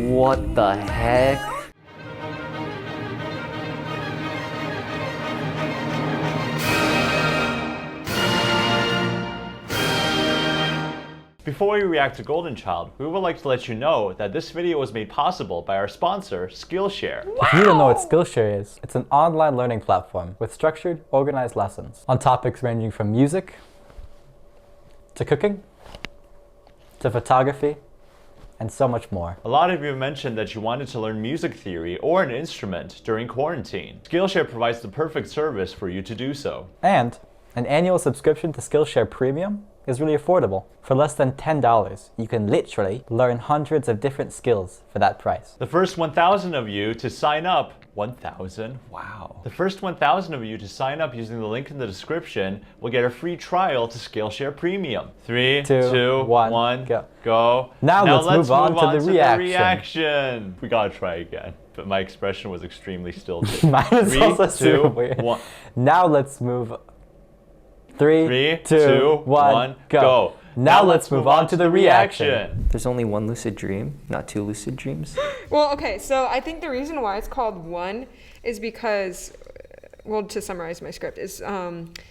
What the heck? Before we react to Golden Child, we would like to let you know that this video was made possible by our sponsor, Skillshare. If you don't know what Skillshare is, it's an online learning platform with structured, organized lessons on topics ranging from music, to cooking, to photography, and so much more. A lot of you have mentioned that you wanted to learn music theory or an instrument during quarantine. Skillshare provides the perfect service for you to do so. And an annual subscription to Skillshare Premium is really affordable. For less than $10, you can literally learn hundreds of different skills for that price. The first 1,000 of you to sign up, 1,000? Wow. The first 1,000 of you to sign up using the link in the description will get a free trial to Skillshare Premium. 3, 2, 1, go. Now let's move on to the reaction. We gotta try again, but my expression was extremely stilted. Mine is 3, also 2, super weird. 1. Now let's move. 3, 2, 1, go. go. Now let's move on to the reaction. There's only one lucid dream, not two lucid dreams. Well, okay, so I think the reason why it's called One is because, well, to summarize my script, is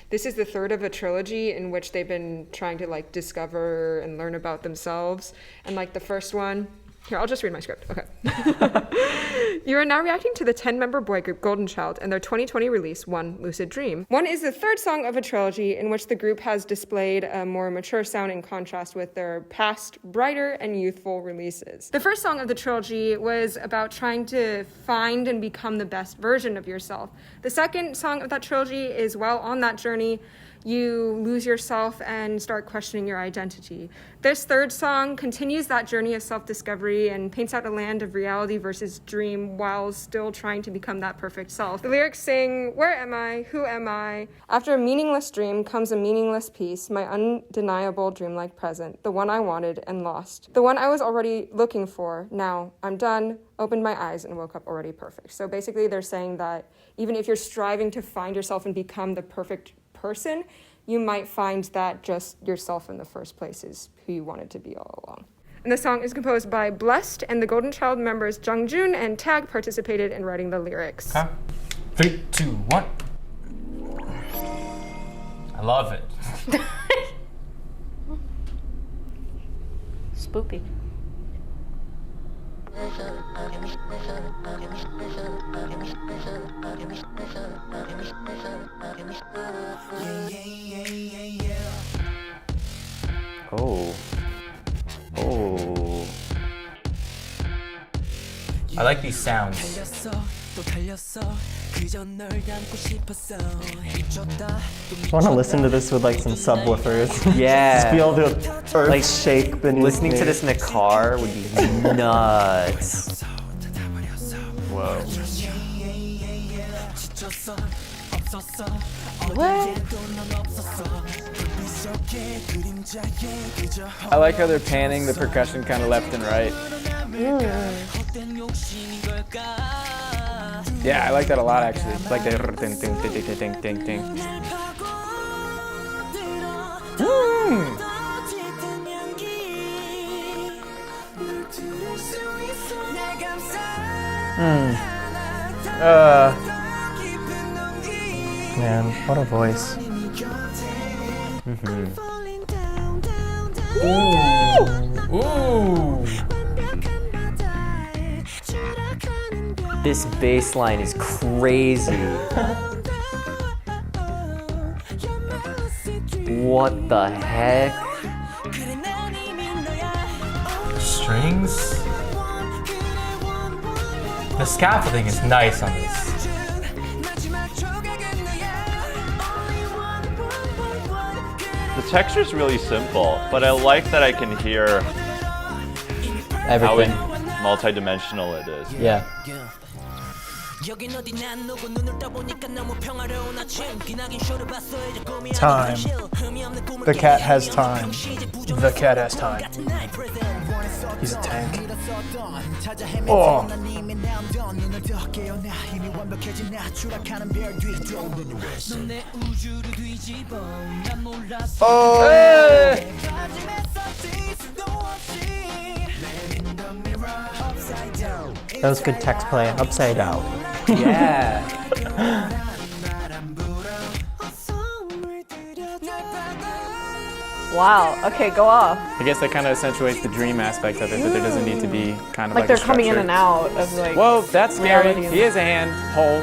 this is the third of a trilogy in which they've been trying to like discover and learn about themselves. And like the first one, here, I'll just read my script. Okay. You are now reacting to the 10-member boy group Golden Child and their 2020 release, One Lucid Dream. One is the third song of a trilogy in which the group has displayed a more mature sound in contrast with their past, brighter and youthful releases. The first song of the trilogy was about trying to find and become the best version of yourself. The second song of that trilogy is while on that journey, you lose yourself and start questioning your identity. This third song continues that journey of self-discovery and paints out a land of reality versus dream while still trying to become that perfect self. The lyrics sing, "Where am I? Who am I? After a meaningless dream comes a meaningless peace, my undeniable dreamlike present, the one I wanted and lost, the one I was already looking for. Now I'm done, opened my eyes and woke up already perfect." So basically they're saying that even if you're striving to find yourself and become the perfect person, you might find that just yourself in the first place is who you wanted to be all along. And the song is composed by Blessed, and the Golden Child members Jungjoon and Tag participated in writing the lyrics. Okay. 3, 2, 1. I love it. Spoopy. Oh. Oh. I like these sounds. I want to listen to this with like some subwoofers. Yeah. Just feel the earth Like, shake beneath Listening me. to this in a car would be nuts. Whoa. I like how they're panning the percussion kind of left and right. Yeah, I like that a lot actually. Like the ding ding ding ding ding ding ding. Man, what a voice. Ooh. This bass line is crazy. What the heck? Strings. The scaffolding is nice on this. The texture's really simple, but I like that I can hear how Everything. multi-dimensional it is. Yeah. Time. The cat has time. The cat has time. He's a tank. Oh. Oh! Hey! That was good text play. Upside down. Yeah. Wow. Okay, go off. I guess that kind of accentuates the dream aspect of it, but there doesn't need to be kind of Like like they're a coming in structure. and out of like. Whoa, that's scary. reality. He has a hand hole.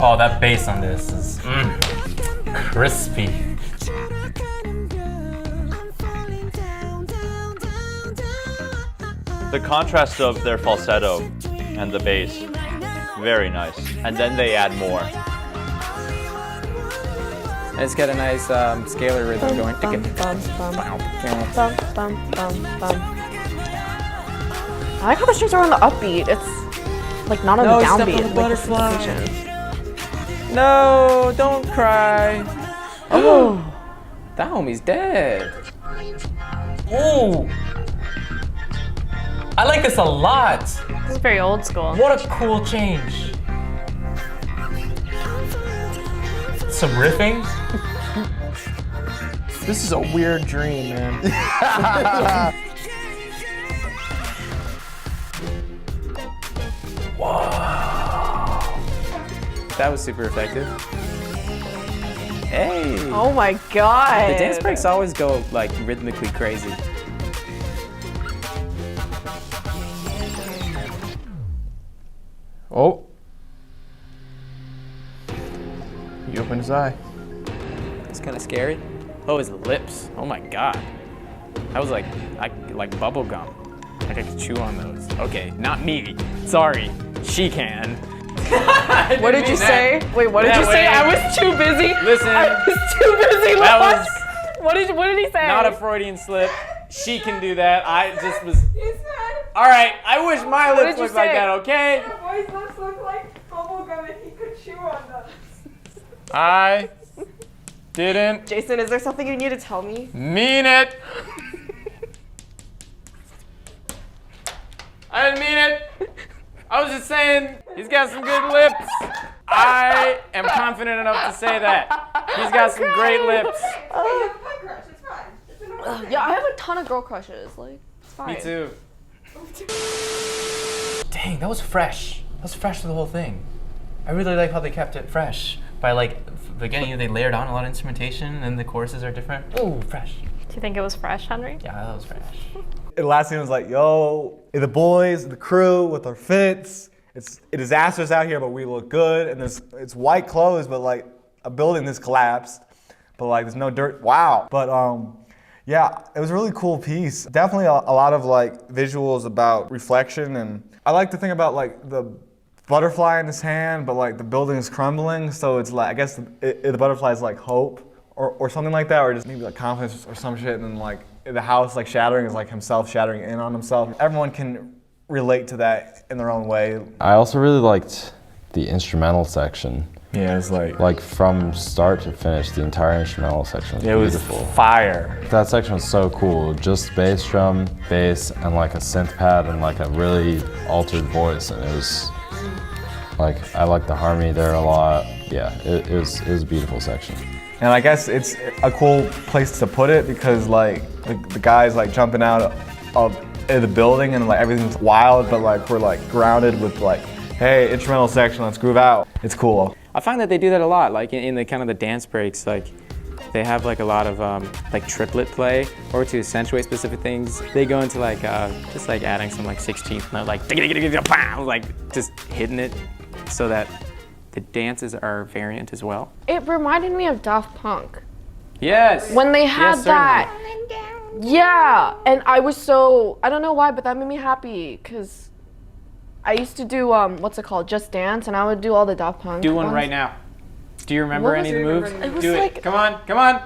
Oh, that bass on this is crispy. The contrast of their falsetto and the bass, very nice. And then they add more. And it's got a nice scalar rhythm going. Bum, bum, bum, bum, bum, bum, bum. I like how the strings are on the upbeat. It's like not on No, the step on downbeat. the like butterfly. syncopation. No, don't cry. Oh, that homie's dead. Ooh. I like this a lot. This is very old school. What a cool change. Some riffing. This is a weird dream, man. That was super effective. Hey. Oh my god. The dance breaks always go like rhythmically crazy. Oh. He opened his eye. It's kind of scary. Oh, his lips. Oh my god. That was like bubble gum. Like I could chew on those. Okay, not me. Sorry. She can. What did you say? Wait, what did That you say? way. I was too busy. Listen. I was too busy. That What? was What did he say? not a Freudian slip. She can do that. I just was. All right. I wish my What lips did you looked like say? that. Okay. Boy's lips look like bubblegum and he could chew on them. I didn't Jason, is there something you need to tell me? mean it. I didn't mean it. I was just saying he's got some good lips. I am confident enough to say that. He's got some great lips. Yeah, I have a ton of girl crushes. Like, it's fine. Me too. Dang, that was fresh. That was fresh for the whole thing. I really like how they kept it fresh. By like the beginning, they layered on a lot of instrumentation, and the choruses are different. Ooh, fresh. Do you think it was fresh, Henry? Yeah, that was fresh. The last scene was like, yo, the boys, the crew with our fits. It's a disaster's out here, but we look good. And it's white clothes, but like a building that's collapsed. But like there's no dirt. Wow. But yeah, it was a really cool piece. Definitely a lot of like visuals about reflection. And I like to think about like the butterfly in his hand, but like the building is crumbling. So it's like, I guess the butterfly is like hope or something like that, or just maybe like confidence or some shit. And then like the house like shattering is like himself shattering in on himself. Everyone can relate to that in their own way. I also really liked the instrumental section. Yeah, it's Like from start to finish, the entire instrumental section was beautiful. Was fire. That section was so cool. Just bass drum, bass, and like a synth pad and like a really altered voice, and it was like, I liked the harmony there a lot. Yeah, it was a beautiful section. And I guess it's a cool place to put it because like the guys like jumping out of the building and like everything's wild, but like we're like grounded with like, hey, instrumental section, let's groove out. It's cool. I find that they do that a lot, like in the kind of the dance breaks, like they have like a lot of like triplet play, or to accentuate specific things, they go into like just like adding some like 16th note, like just hitting it so that the dances are variant as well. It reminded me of Daft Punk. Yes. When they had Yes, that. Yeah, and I was so, I don't know why, but that made me happy because I used to do, what's it called, Just Dance, and I would do all the Daft Punk Do one ones. right now. Do you remember What any of was the it? moves? It was Do like- it. Come on,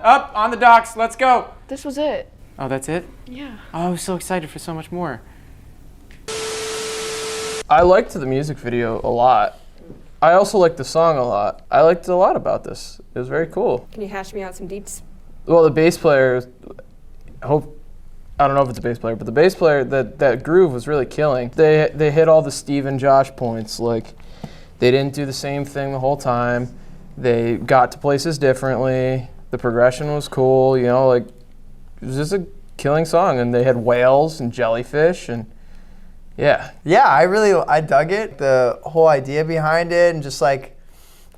up on the docks, let's go. This was it. Oh, that's it? Yeah. Oh, I was so excited for so much more. I liked the music video a lot. I also liked the song a lot. I liked a lot about this. It was very cool. Can you hash me out some deets? Well, the bass player, I don't know if it's a bass player, but the bass player, that groove was really killing. They hit all the Steve and Josh points. Like, they didn't do the same thing the whole time. They got to places differently. The progression was cool, you know, like it was just a killing song, and they had whales and jellyfish and yeah. Yeah, I dug it. The whole idea behind it and just like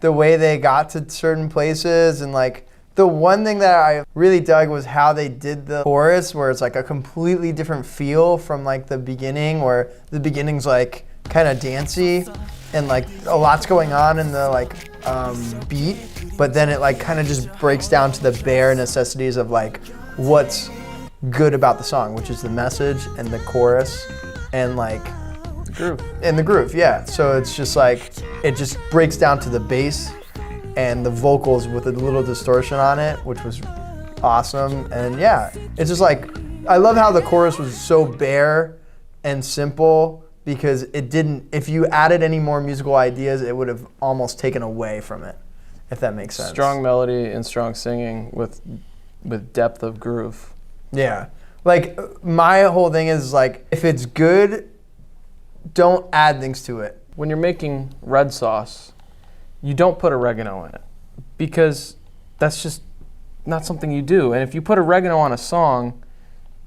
the way they got to certain places, and like the one thing that I really dug was how they did the chorus, where it's like a completely different feel from like the beginning, where the beginning's like kind of dancey and like a lot's going on in the like beat, but then it like kind of just breaks down to the bare necessities of like what's good about the song, which is the message and the chorus and like the groove. And the groove, yeah. So it's just like it just breaks down to the bass and the vocals with a little distortion on it, which was awesome. And yeah, it's just like I love how the chorus was so bare and simple, because it didn't, if you added any more musical ideas, it would have almost taken away from it, if that makes sense. Strong melody and strong singing with depth of groove. Yeah. Like, my whole thing is, like, if it's good, don't add things to it. When you're making red sauce, you don't put oregano in it, because that's just not something you do. And if you put oregano on a song,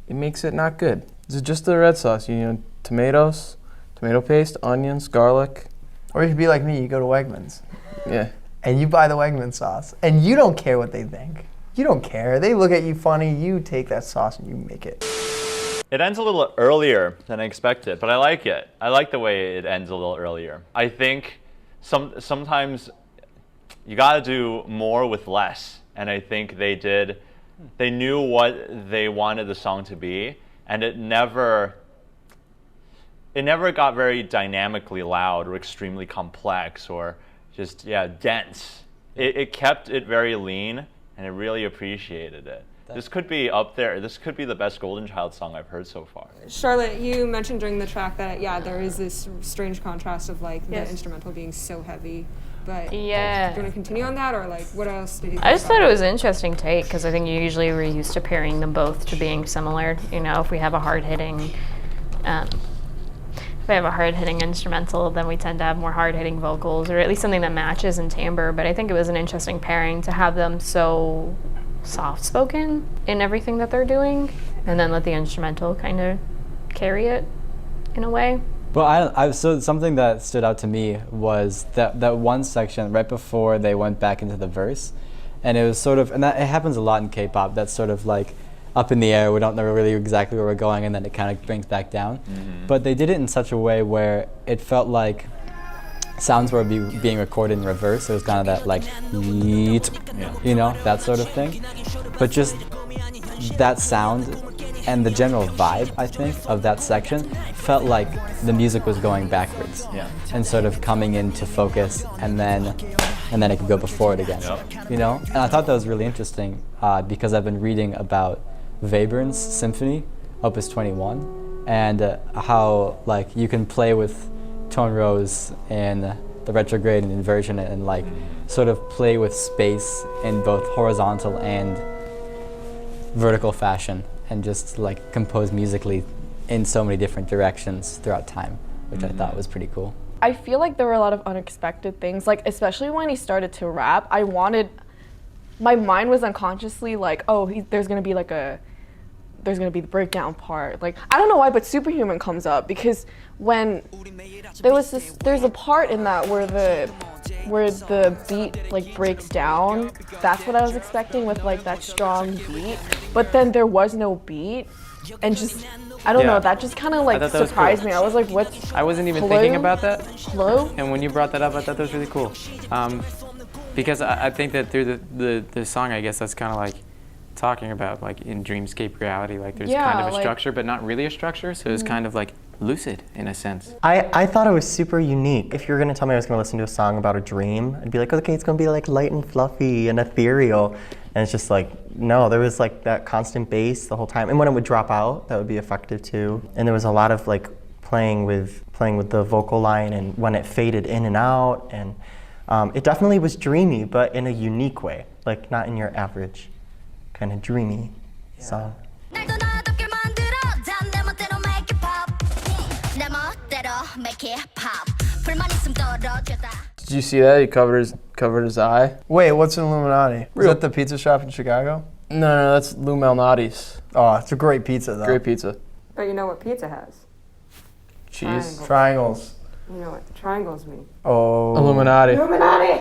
it makes it not good. It's just the red sauce. You know, tomatoes, tomato paste, onions, garlic. Or you could be like me, you go to Wegmans. Yeah. And you buy the Wegmans sauce, and you don't care what they think. You don't care. They look at you funny. You take that sauce and you make it. It ends a little earlier than I expected, but I like it. I like the way it ends a little earlier. I think sometimes you gotta do more with less, and I think they did. They knew what they wanted the song to be, and it never got very dynamically loud or extremely complex or just, dense. It kept it very lean, and I really appreciated it. This could be up there. This could be the best Golden Child song I've heard so far. Charlotte, you mentioned during the track that, there is this strange contrast of, like, Yes. the instrumental being so heavy. But Yeah. do you want to continue on that, or, like, what else did you think I just about thought it was an interesting take, because I think usually we're used to pairing them both to being similar. You know, if we have a hard-hitting instrumental, then we tend to have more hard-hitting vocals, or at least something that matches in timbre. But I think it was an interesting pairing to have them so soft-spoken in everything that they're doing, and then let the instrumental kind of carry it in a way. Well, so something that stood out to me was that one section right before they went back into the verse, and it was sort of, and that it happens a lot in K-pop. That's sort of like up in the air. We don't know really exactly where we're going, and then it kind of brings back down. Mm-hmm. But they did it in such a way where it felt like sounds were being recorded in reverse. It was kind of that like, you know, that sort of thing. But just that sound and the general vibe, I think, of that section felt like the music was going backwards and sort of coming into focus, and then it could go before it again. You know, and I thought that was really interesting because I've been reading about Webern's Symphony, Opus 21, and how like you can play with tone rows and the retrograde and inversion and like sort of play with space in both horizontal and vertical fashion, and just like compose musically in so many different directions throughout time, which I thought was pretty cool. I feel like there were a lot of unexpected things, like especially when he started to rap. My mind was unconsciously like, oh, there's gonna be the breakdown part. Like, I don't know why, but Superhuman comes up, because when there's a part in that where the beat like breaks down. That's what I was expecting, with like that strong beat. But then there was no beat, and just I don't know. That just kind of like surprised me. I was like, what? I wasn't even thinking about that. Hello? And when you brought that up, I thought that was really cool. Because I think that through the song, I guess that's kind of like talking about like in dreamscape reality, like there's kind of a structure, but not really a structure. So it's kind of like lucid in a sense. I thought it was super unique. If you were gonna tell me I was gonna listen to a song about a dream, I'd be like, okay, it's gonna be like light and fluffy and ethereal. And it's just like, no, there was like that constant bass the whole time. And when it would drop out, that would be effective too. And there was a lot of like playing with the vocal line, and when it faded in and out. And it definitely was dreamy, but in a unique way, like not in your average kind of dreamy song. Did Did you see that? He covered his eye. Wait, what's an Illuminati? Real- Is that the pizza shop in Chicago? No, that's Lou Malnati's. Oh, it's a great pizza though. Great pizza. But you know what pizza has? Cheese. Triangles. You know what triangles mean? Oh. Illuminati. Illuminati!